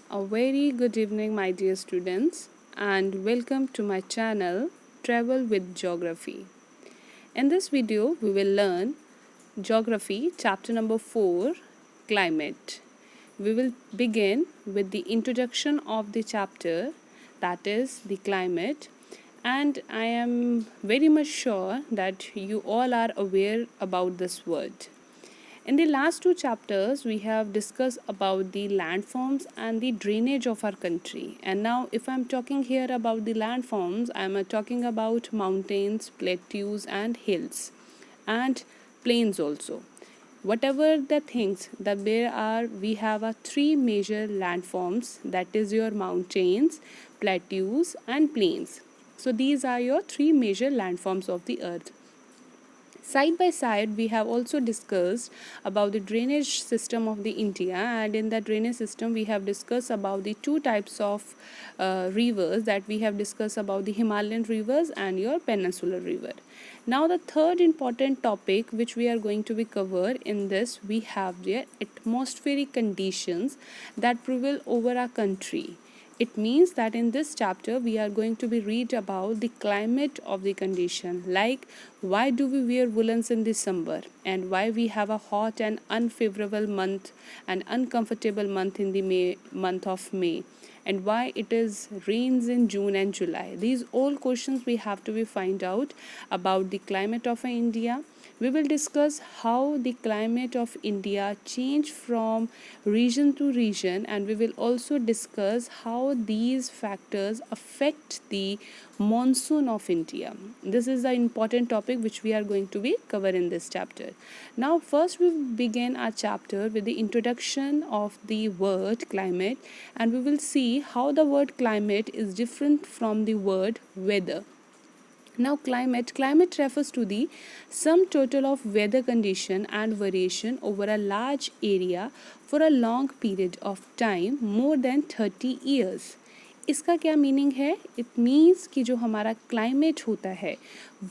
A very good evening, my dear students, and welcome to my channel Travel with Geography. In this video, we will learn Geography, chapter number 4, Climate. We will begin with the introduction of the chapter, that is, the climate. And I am very much sure that you all are aware about this word. In the last two chapters, we have discussed about the landforms and the drainage of our country. And now, if I'm talking here about the landforms, I'm talking about mountains, plateaus, and hills, and plains also. Whatever the things that there are, we have a three major landforms, that is your mountains, plateaus, and plains. So these are your three major landforms of the earth. Side by side, we have also discussed about the drainage system of the India, and in that drainage system, we have discussed about the two types of rivers, that we have discussed about the Himalayan rivers and your peninsular river. Now, the third important topic which we are going to be covered in this, we have the atmospheric conditions that prevail over our country. It means that in this chapter we are going to be read about the climate of the condition, like why do we wear woolens in December, and why we have a hot and unfavorable month and uncomfortable month in the month of May, and why it is rains in June and July. These all questions we have to be find out about the climate of India. We will discuss how the climate of India change from region to region, and we will also discuss how these factors affect the monsoon of India. This is the important topic which we are going to be cover in this chapter. Now first we begin our chapter with the introduction of the word climate, and we will see how the word climate is different from the word weather. Now climate refers to the sum total of weather condition and variation over a large area for a long period of time, more than 30 years. इसका क्या meaning है? It means कि जो हमारा climate होता है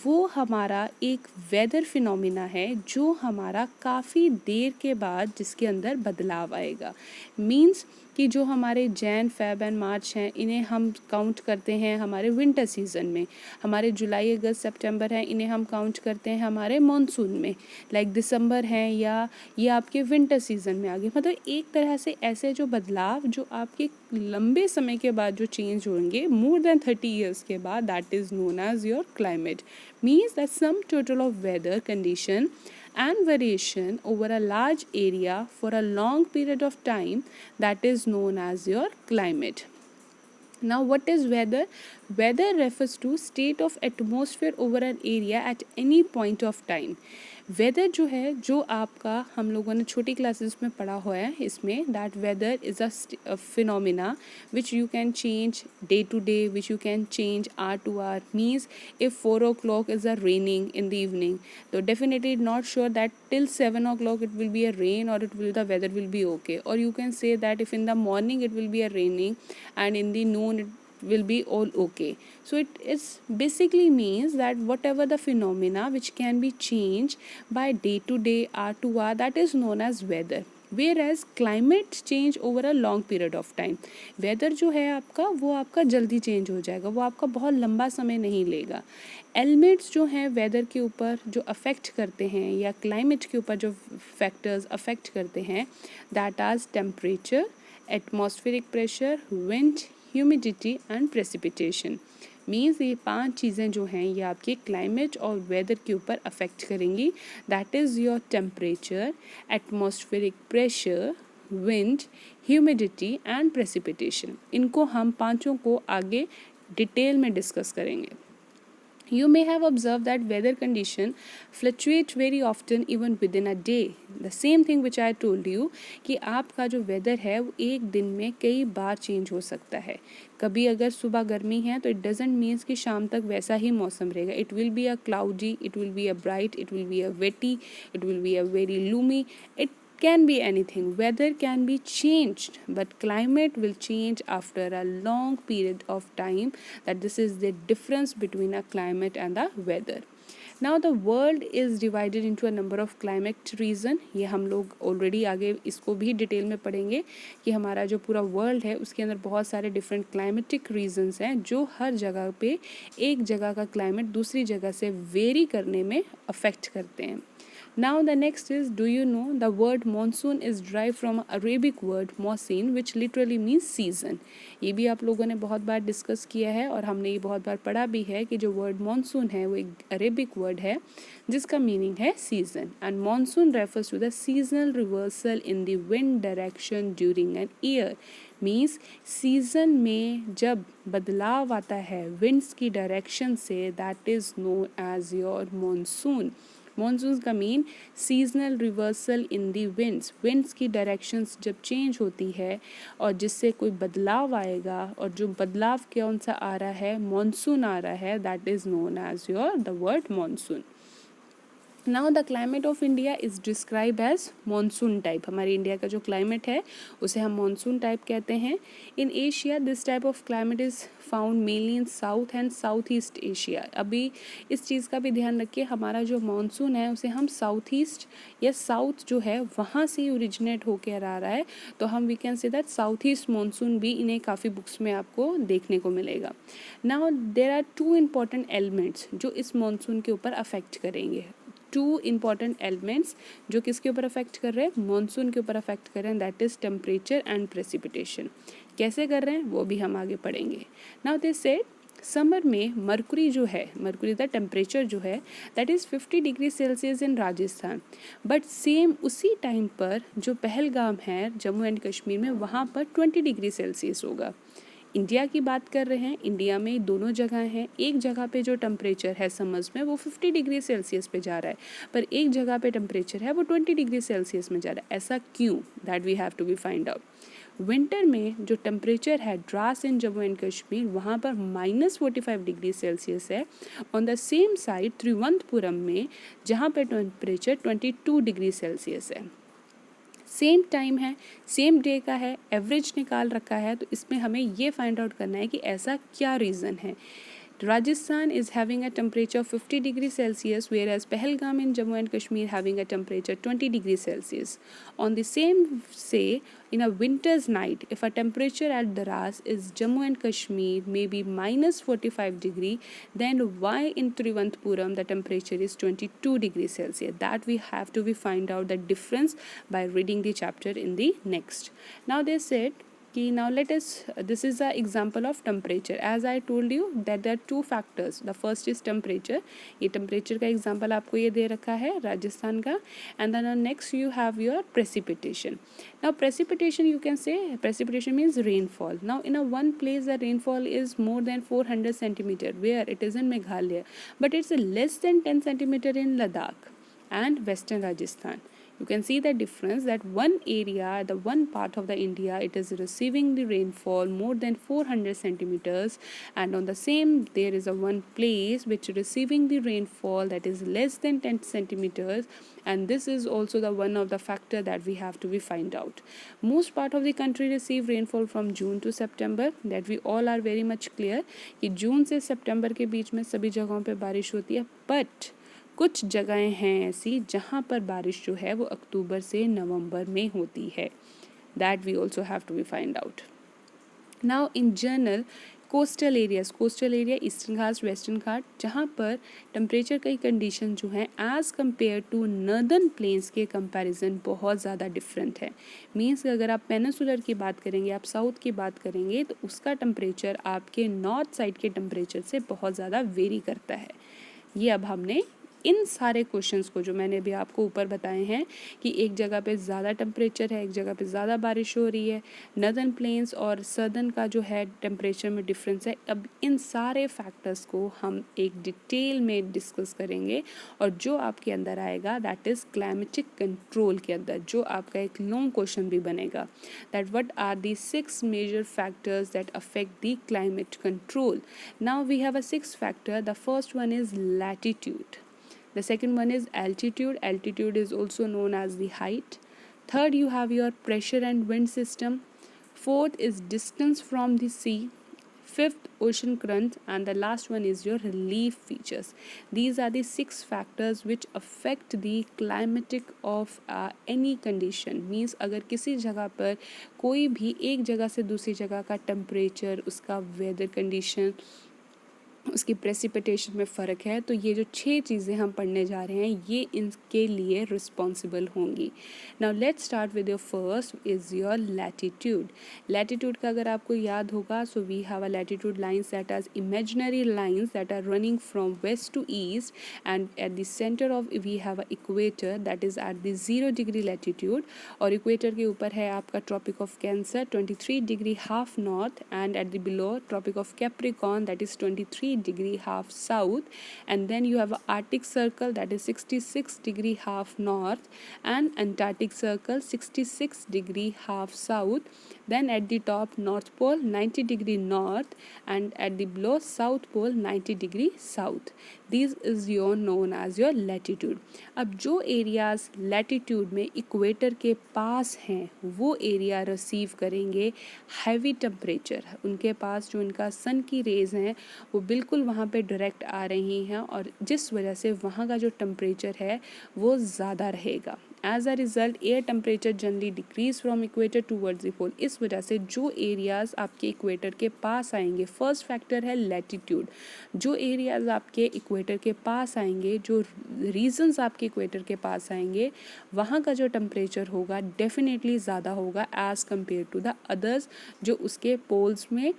वो हमारा एक वेदर फिनोमिना है जो हमारा काफ़ी देर के बाद जिसके अंदर बदलाव आएगा. मीन्स कि जो हमारे जैन फेब एंड मार्च हैं इन्हें हम काउंट करते हैं हमारे विंटर सीज़न में, हमारे जुलाई अगस्त सितंबर हैं इन्हें हम काउंट करते हैं हमारे मॉनसून में, लाइक दिसंबर हैं या ये आपके विंटर सीज़न में आ गए. मतलब एक तरह से ऐसे जो बदलाव जो आपके लंबे समय के बाद जो चेंज होंगे मोर देन 30 ईयर्स के बाद, that is known as your climate. Means that sum total of weather condition and variation over a large area for a long period of time, that is known as your climate. Now what is weather? Weather refers to state of atmosphere over an area at any point of time. Weather जो है जो आपका हम लोगों ने छोटी classes में पढ़ा हुआ है इसमें, that weather is a phenomena which you can change day to day, which you can change hour to hour. Means if 4 o'clock is a raining in the evening, so definitely not sure that till 7 o'clock it will be a rain or it will the weather will be okay. Or you can say that if in the morning it will be a raining and in the noon it will be all okay. So it is basically means that whatever the phenomena which can be changed by day to day, hour to hour, that is known as weather. Whereas climate change over a long period of time. Weather जो है आपका वो आपका जल्दी change हो जाएगा, वो आपका बहुत लंबा समय नहीं लेगा. एलिमेंट्स जो हैं वेदर के ऊपर जो अफेक्ट करते हैं या क्लाइमेट के ऊपर जो फैक्टर्स अफेक्ट करते हैं, that are temperature, atmospheric pressure, wind, humidity and precipitation. Means ये 5 चीज़ें जो हैं ये आपके क्लाइमेट और वेदर के ऊपर अफेक्ट करेंगी. That is your temperature, atmospheric pressure, wind, humidity and precipitation. इनको हम पांचों को आगे डिटेल में डिस्कस करेंगे. You may have observed that weather condition fluctuate very often even within a day. The same thing which I told you कि आपका जो weather है वो एक दिन में कई बार change हो सकता है. कभी अगर सुबह गर्मी है तो it doesn't means कि शाम तक वैसा ही मौसम रहेगा. It will be a cloudy, it will be a bright, it will be a wetty, it will be a very gloomy. It can be anything. Weather can be changed, but climate will change after a long period of time. That this is the difference between a climate and the weather. Now the world is divided into a number of climate reason. ये हम लोग already आगे इसको भी detail में पढ़ेंगे कि हमारा जो पूरा वर्ल्ड है उसके अंदर बहुत सारे डिफरेंट क्लाइमेटिक रीजन्स हैं जो हर जगह पे एक जगह का क्लाइमेट दूसरी जगह से वेरी करने में अफेक्ट करते हैं. Now the next is, do you know the word monsoon is derived from Arabic word mausin which literally means season. ये भी आप लोगों ने बहुत बार डिस्कस किया है और हमने ये बहुत बार पढ़ा भी है कि जो वर्ड मानसून है वो एक अरेबिक वर्ड है जिसका मीनिंग है season. And monsoon refers to the seasonal reversal in the wind direction during an year. Means season में जब बदलाव आता है विंड्स की डायरेक्शन से, that is known as your monsoon. Monsoon का mean seasonal reversal in the winds की directions जब चेंज होती है और जिससे कोई बदलाव आएगा और जो बदलाव कौन सा आ रहा है, मानसून आ रहा है, that is known as your the word monsoon. Now the climate of India is describe as monsoon type. हमारे इंडिया का जो क्लाइमेट है उसे हम मानसून टाइप कहते हैं. In Asia this type of climate is found mainly in south and south east Asia. अभी इस चीज़ का भी ध्यान रखिए, हमारा जो मानसून है उसे हम साउथ ईस्ट या साउथ जो है वहाँ से ओरिजिनेट होकर आ रहा है, तो हम we can say that south east monsoon भी इन्हें काफ़ी बुक्स में आपको देखने को मिलेगा. Now there are two important elements जो इस मानसून के ऊपर अफेक्ट करेंगे. टू इम्पॉर्टेंट एलिमेंट्स जो किसके ऊपर अफेक्ट कर रहे हैं, मानसून के ऊपर अफेक्ट कर रहे हैं, that is temperature and precipitation. कैसे कर रहे हैं वो भी हम आगे पढ़ेंगे. नाउ दे सेड समर में मरकुरी जो है, मरकुरी द टेम्परेचर जो है that is 50 degree Celsius in Rajasthan. But same उसी टाइम पर जो पहलगाम है जम्मू एंड कश्मीर में, वहाँ पर 20 डिग्री सेल्सियस होगा. इंडिया की बात कर रहे हैं, इंडिया में दोनों जगह हैं. एक जगह पे जो टेम्परेचर है समर्स में वो 50 डिग्री सेल्सियस पे जा रहा है, पर एक जगह पे टेम्परेचर है वो 20 डिग्री सेल्सियस में जा रहा है. ऐसा क्यों, that we have to be find out. Winter में जो टेम्परेचर है द्रास इन जम्मू एंड कश्मीर वहाँ पर -45 डिग्री सेल्सियस है. On the same side Thiruvananthapuram में जहाँ पे टेम्परेचर 22 डिग्री सेल्सियस है. सेम टाइम है, सेम डे का है, एवरेज निकाल रखा है, तो इसमें हमें ये फाइंड आउट करना है कि ऐसा क्या रीज़न है. Rajasthan is having a temperature of 50 degrees Celsius, whereas Pahalgam in Jammu and Kashmir having a temperature 20 degrees Celsius. On the same say, in a winter's night, if a temperature at Daras is Jammu and Kashmir may be -45 degree, then why in Trivandpuram the temperature is 22 degrees Celsius? That we have to be find out the difference by reading the chapter in the next. Now they said, now let us, this is the example of temperature. As I told you that there are two factors. The first is temperature. ये temperature का example आपको ये दे रखा है राजस्थान का. And then next you have your precipitation. Now precipitation, you can say precipitation means rainfall. Now in a one place the rainfall is more than 400 centimeter, where it is in Meghalaya, but it's less than 10 centimeter in Ladakh and western Rajasthan. You can see the difference that one area, the one part of the India, it is receiving the rainfall more than 400 centimeters, and on the same there is a one place which receiving the rainfall that is less than 10 centimeters, and this is also the one of the factor that we have to be find out. Most part of the country receive rainfall from June to September, that we all are very much clear कि जून से सितंबर के बीच में सभी जगहों पे बारिश होती है. बट कुछ जगहें हैं ऐसी जहाँ पर बारिश जो है वो अक्टूबर से नवंबर में होती है. That we also have to be find out. Now in general coastal area Eastern Ghat, Western Ghat, जहाँ पर टेम्परेचर की कंडीशन जो है as compare to northern plains के कंपैरिजन बहुत ज़्यादा डिफरेंट है. मीन्स अगर आप पेनिनसुलर की बात करेंगे, आप साउथ की बात करेंगे, तो उसका टेम्परेचर आपके नॉर्थ साइड के टेम्परेचर से बहुत ज़्यादा वेरी करता है. ये अब हमने इन सारे क्वेश्चंस को जो मैंने अभी आपको ऊपर बताए हैं कि एक जगह पे ज़्यादा टेम्परेचर है, एक जगह पे ज़्यादा बारिश हो रही है, नर्दर्न प्लेन्स और सदर्न का जो है टेम्परेचर में डिफरेंस है. अब इन सारे फैक्टर्स को हम एक डिटेल में डिस्कस करेंगे और जो आपके अंदर आएगा दैट इज़ क्लाइमेटिक कंट्रोल के अंदर, जो आपका एक लॉन्ग क्वेश्चन भी बनेगा, that what are the 6 major factors that affect the climate control. Now we have a 6 factor. The first one is latitude. The second one is altitude. Altitude is also known as the height. Third, you have your pressure and wind system. Fourth is distance from the sea. fifth ocean current, and the last one is your relief features. These are the 6 factors which affect the climatic of any condition. Means अगर किसी जगह पर कोई भी एक जगह से दूसरी जगह का टेम्परेचर, उसका वेदर कंडीशन, उसकी प्रेसिपिटेशन में फ़र्क है, तो ये जो 6 चीज़ें हम पढ़ने जा रहे हैं ये इनके लिए रिस्पॉन्सिबल होंगी. Now let's start with your first is your latitude. Latitude का अगर आपको याद होगा, so we have a latitude lines that are imaginary lines that are running from west to east, and at the centre of we have a equator that is at the 0 degree latitude. और equator के ऊपर है आपका tropic of cancer 23 degree half north, and at the below tropic of Capricorn that is 23 degree half south, and then you have a Arctic circle that is 66 degree half north, and Antarctic circle 66 degree half south. Then at the top North Pole 90 degree north, and at the below South Pole 90 degree south. These is your known as your latitude. अब जो areas latitude में equator के पास हैं वो area receive करेंगे heavy temperature. उनके पास जो इनका सन की रेज हैं वो बिल्कुल वहाँ पे डायरेक्ट आ रही हैं, और जिस वजह से वहाँ का जो टेम्परेचर है वो ज़्यादा रहेगा. As a result air temperature generally decrease from equator towards the pole. इस वजह से जो एरियाज़ आपके इक्वेटर के पास आएंगे, फर्स्ट फैक्टर है लैटिट्यूड. जो एरियाज़ आपके इक्वेटर के पास आएंगे, जो रीजन्स आपके इक्वेटर के पास आएंगे, वहाँ का जो टेम्परेचर होगा डेफिनेटली ज़्यादा होगा as compare to the others जो उसके पोल्स में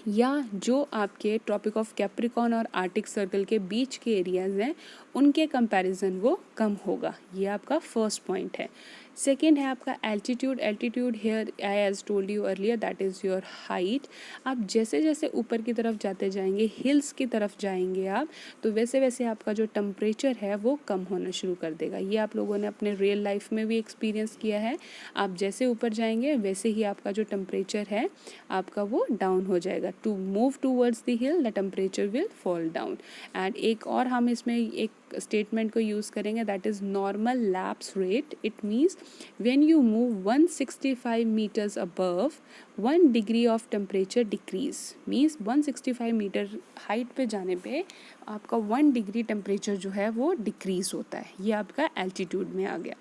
या जो आपके ट्रॉपिक ऑफ कैप्रिकॉर्न और आर्टिक सर्कल के बीच के एरियाज़ हैं उनके कंपैरिजन वो कम होगा. ये आपका फर्स्ट पॉइंट है. सेकेंड है आपका altitude. Altitude here I has told you earlier that is your height. आप जैसे जैसे ऊपर की तरफ जाते जाएंगे, हिल्स की तरफ जाएंगे आप, तो वैसे वैसे आपका जो टेम्परेचर है वो कम होना शुरू कर देगा. ये आप लोगों ने अपने रियल लाइफ में भी एक्सपीरियंस किया है. आप जैसे ऊपर जाएंगे वैसे ही आपका जो टेम्परेचर है आपका वो डाउन हो जाएगा. To move towards the hill the temperature will fall down. And एक और हम इसमें एक स्टेटमेंट को यूज़ करेंगे that is normal lapse rate. It means when you move 165 meters above 1 degree of temperature decrease. means 165 metre height पे जाने पे आपका 1 डिग्री टेम्परेचर जो है वो डिक्रीज होता है. ये आपका एल्टीट्यूड में आ गया.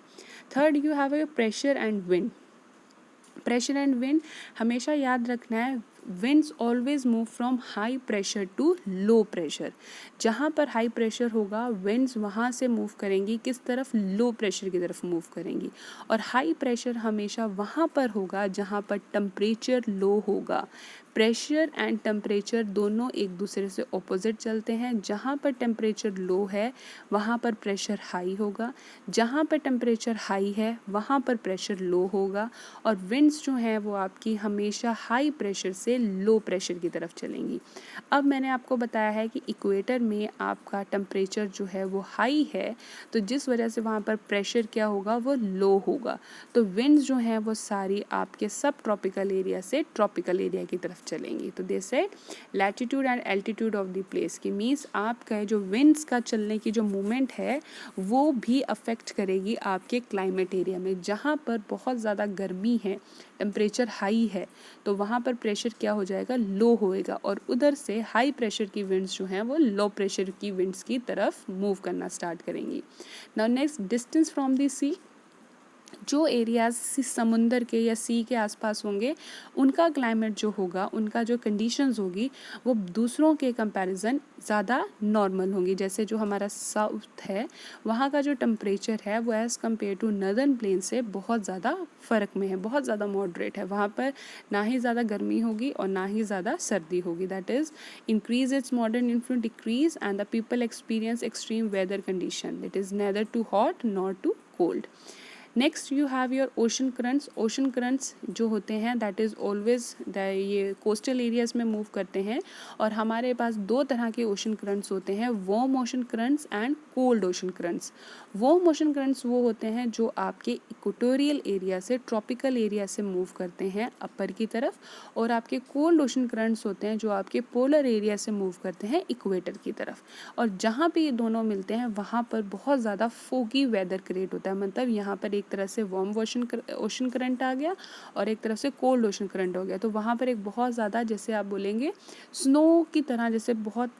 Third you have a pressure and wind. Pressure and wind हमेशा याद रखना है. winds always move from high pressure to low pressure. जहाँ पर हाई प्रेशर होगा winds वहाँ से मूव करेंगी किस तरफ, लो प्रेशर की तरफ मूव करेंगी. और हाई प्रेशर हमेशा वहाँ पर होगा जहाँ पर टेम्परेचर लो होगा. प्रेशर एंड टेम्परेचर दोनों एक दूसरे से ऑपोजिट चलते हैं. जहाँ पर टेम्परेचर लो है वहाँ पर प्रेशर हाई होगा, जहाँ पर टेम्परेचर हाई है वहाँ पर प्रेशर लो होगा. और विंड्स जो हैं वो आपकी हमेशा हाई प्रेशर से लो प्रेशर की तरफ चलेंगी. अब मैंने आपको बताया है कि इक्वेटर में आपका टेम्परेचर जो है वो हाई है, तो जिस वजह से वहाँ पर प्रेशर क्या होगा वो लो होगा. तो विंड्स जो हैं वो सारी आपके सब ट्रॉपिकल एरिया से ट्रॉपिकल एरिया की तरफ चलेंगी. तो they said latitude and altitude of the place की मीन्स आपका जो विंड्स का चलने की जो मूवमेंट है वो भी अफेक्ट करेगी आपके क्लाइमेट एरिया में. जहाँ पर बहुत ज़्यादा गर्मी है, टेम्परेचर हाई है, तो वहाँ पर प्रेशर क्या हो जाएगा, लो होएगा. और उधर से हाई प्रेशर की विंड्स जो हैं वो लो प्रेशर की विंड्स की तरफ मूव करना स्टार्ट करेंगी. Now next, distance from the sea. जो एरियाज समुंदर के या सी के आसपास होंगे उनका क्लाइमेट जो होगा, उनका जो कंडीशंस होगी वो दूसरों के कंपैरिजन ज़्यादा नॉर्मल होंगी. जैसे जो हमारा साउथ है वहाँ का जो टेम्परेचर है वो as compare to northern plain से बहुत ज़्यादा फ़र्क में है, बहुत ज़्यादा मॉडरेट है. वहाँ पर ना ही ज़्यादा गर्मी होगी और ना ही ज़्यादा सर्दी होगी. That is increase its modern influence decrease and the people experience extreme weather condition. It is neither too hot nor too cold. Next you have your ocean currents. Ocean currents जो होते हैं दैट इज़ ऑलवेज ये coastal areas में move करते हैं. और हमारे पास दो तरह के ओशन करंट्स होते हैं, warm ocean currents and cold ocean currents. Warm ocean currents वो होते हैं जो आपके इक्वेटोरियल एरिया से ट्रॉपिकल एरिया से मूव करते हैं अपर की तरफ, और आपके कोल्ड ओशन करंट्स होते हैं जो आपके पोलर एरिया से मूव करते हैं इक्वेटर की तरफ. और जहाँ पे ये दोनों मिलते हैं वहाँ पर बहुत ज़्यादा फोगी वेदर क्रिएट होता है. मतलब यहाँ पर एक तरफ से वार्म ओशन करंट आ गया और एक तरफ से कोल्ड ओशन करंट हो गया, तो वहाँ पर एक बहुत ज़्यादा, जैसे आप बोलेंगे स्नो की तरह, जैसे बहुत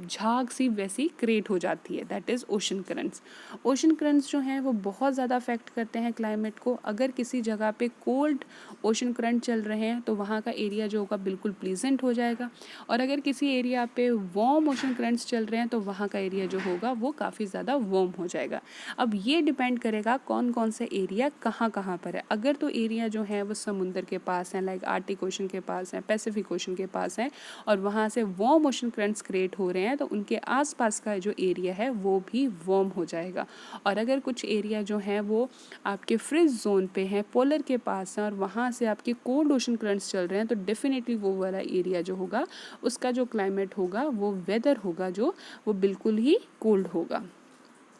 झाग सी वैसी क्रिएट हो जाती है, that is ocean currents. Ocean currents जो हैं वो बहुत ज़्यादा अफेक्ट करते हैं क्लाइमेट को। अगर किसी जगह पे कोल्ड ओशन करंट चल रहे हैं तो वहाँ का एरिया जो होगा बिल्कुल प्लीजेंट हो जाएगा, और अगर किसी एरिया पे वार्म ओशन करंट्स चल रहे हैं तो वहाँ का एरिया जो होगा वो काफ़ी ज़्यादा वार्म हो जाएगा। अब ये डिपेंड करेगा कौन कौन से एरिया कहाँ कहाँ पर है। अगर तो एरिया जो है वो समुंदर के पास है, लाइक आर्टिक ओशन के पास है, पैसिफिक ओशन के पास है, और वहाँ से वार्म ओशन करंट्स क्रिएट हो रहे हैं, तो उनके आसपास का जो एरिया है वो भी वार्म हो जाएगा। और अगर कुछ एरिया जो है वो आपके फ्रिज जोन पे हैं, पोलर के पास हैं, और वहाँ से आपके कोल्ड ओशन करंट्स चल रहे हैं, तो डेफिनेटली वो वाला एरिया जो होगा उसका जो क्लाइमेट होगा, वो वेदर होगा जो वो बिल्कुल ही कोल्ड होगा।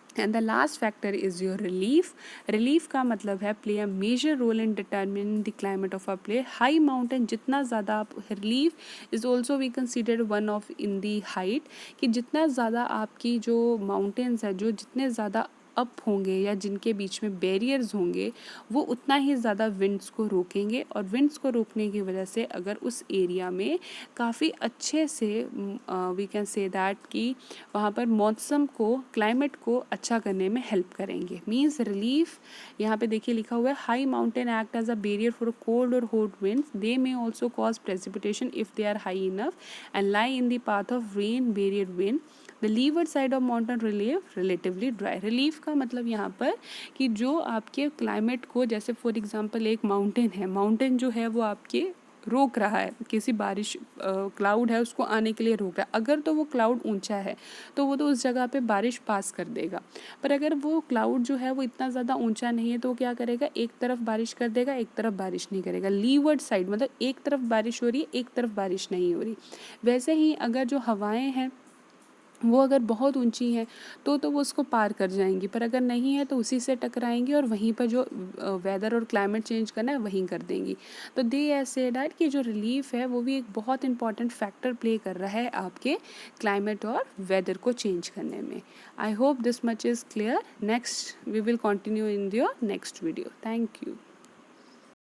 And the last factor is your relief. Relief का मतलब है play a major role in determining the climate of a play. High mountain जितना ज़्यादा आप, relief is also we consider one of in the height, कि जितना ज़्यादा आपकी जो माउंटेन्स है, जो जितने ज़्यादा अप होंगे या जिनके बीच में बैरियर्स होंगे, वो उतना ही ज़्यादा विंड्स को रोकेंगे, और विंड्स को रोकने की वजह से अगर उस एरिया में काफ़ी अच्छे से वी कैन से दैट कि वहाँ पर मौसम को, क्लाइमेट को अच्छा करने में हेल्प करेंगे। मीन्स रिलीफ यहाँ पे देखिए लिखा हुआ है, high mountain act as a barrier for cold और hot winds, they may also cause precipitation if they are high enough and lie in the path of rain barrier wind. The leeward side of mountain relief relatively dry. Relief का मतलब यहाँ पर कि जो आपके climate को, जैसे for example एक माउंटेन है, माउंटेन जो है वो आपके रोक रहा है, किसी बारिश क्लाउड है उसको आने के लिए रोक रहा है। अगर तो वो क्लाउड ऊंचा है तो वो तो उस जगह पे बारिश पास कर देगा, पर अगर वो क्लाउड जो है वो इतना ज़्यादा ऊंचा नहीं है तो वो क्या करेगा, एक तरफ बारिश कर देगा, एक तरफ बारिश नहीं करेगा। लीवर्ड साइड मतलब एक तरफ बारिश हो रही है, एक तरफ बारिश नहीं हो रही। वैसे ही अगर जो हवाएं हैं वो अगर बहुत ऊंची हैं तो वो उसको पार कर जाएंगी, पर अगर नहीं है तो उसी से टकराएंगी और वहीं पर जो वेदर और क्लाइमेट चेंज करना है वहीं कर देंगी। तो दे ऐसे डैट कि जो रिलीफ है वो भी एक बहुत इंपॉर्टेंट फैक्टर प्ले कर रहा है आपके क्लाइमेट और वेदर को चेंज करने में। I hope this much is clear. Next we will continue in your next video. Thank you.